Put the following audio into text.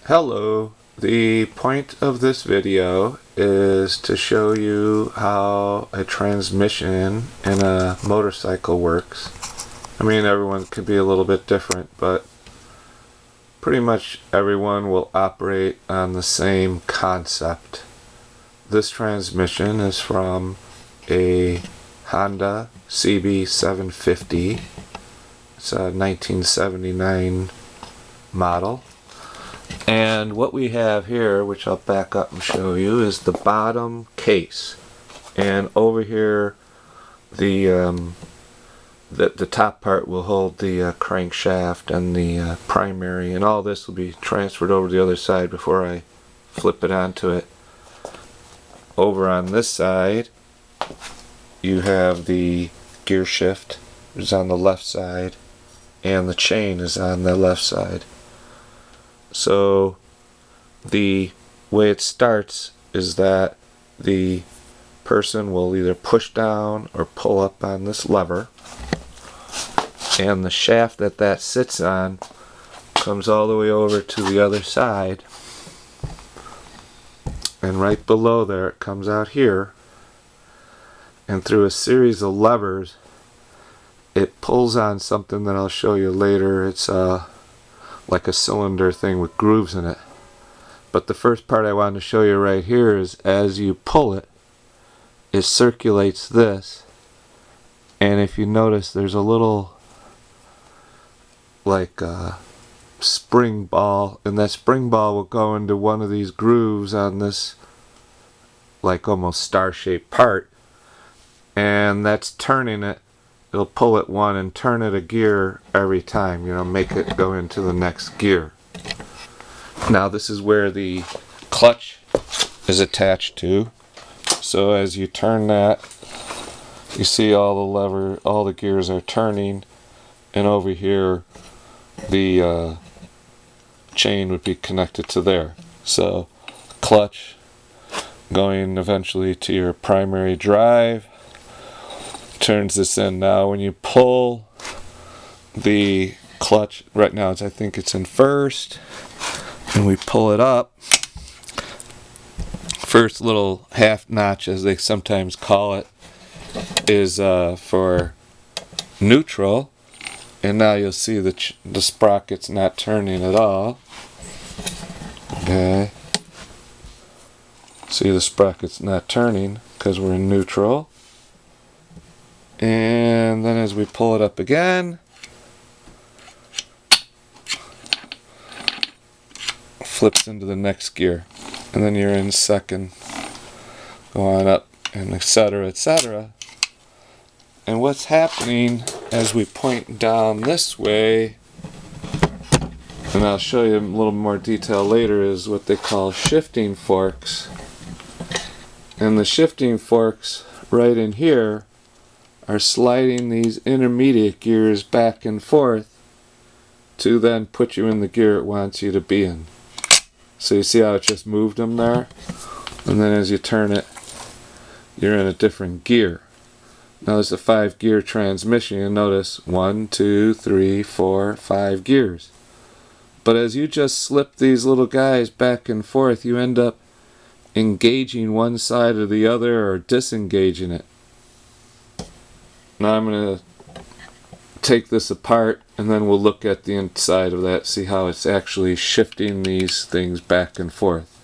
Hello, the point of this video is to show you how a transmission in a motorcycle works. I mean, everyone could be a little bit different, but pretty much everyone will operate on the same concept. This transmission is from a Honda CB750. It's a 1979 model. And what we have here, which I'll back up and show you, is the bottom case. And over here, the top part will hold the crankshaft and the primary, and all this will be transferred over to the other side before I flip it onto it. Over on this side, you have the gear shift, which is on the left side, and the chain is on the left side. So the way it starts is that the person will either push down or pull up on this lever, and the shaft that sits on comes all the way over to the other side, and right below there it comes out here, and through a series of levers it pulls on something that I'll show you later. It's like a cylinder thing with grooves in it. But the first part I wanted to show you right here is as you pull it, it circulates this, and if you notice there's a little like spring ball, and that spring ball will go into one of these grooves on this like almost star-shaped part, and that's turning it. It'll pull it one and turn it a gear every time, you know, make it go into the next gear. Now this is where the clutch is attached to. So as you turn that, you see all the gears are turning, and over here the chain would be connected to there. So clutch going eventually to your primary drive turns this in. Now when you pull the clutch, right now I think it's in first, and we pull it up, first little half notch as they sometimes call it is for neutral, and now you'll see the sprocket's not turning at all. Okay, see the sprocket's not turning because we're in neutral. And then as we pull it up again, flips into the next gear, and then you're in second, go on up, and etc., etc. And what's happening as we point down this way, and I'll show you a little more detail later, is what they call shifting forks. And the shifting forks right in here are sliding these intermediate gears back and forth to then put you in the gear it wants you to be in. So you see how it just moved them there? And then as you turn it, you're in a different gear. Now it's a 5-gear transmission. You notice 1, 2, 3, 4, 5 gears. But as you just slip these little guys back and forth, you end up engaging one side or the other, or disengaging it. Now I'm going to take this apart, and then we'll look at the inside of that, see how it's actually shifting these things back and forth.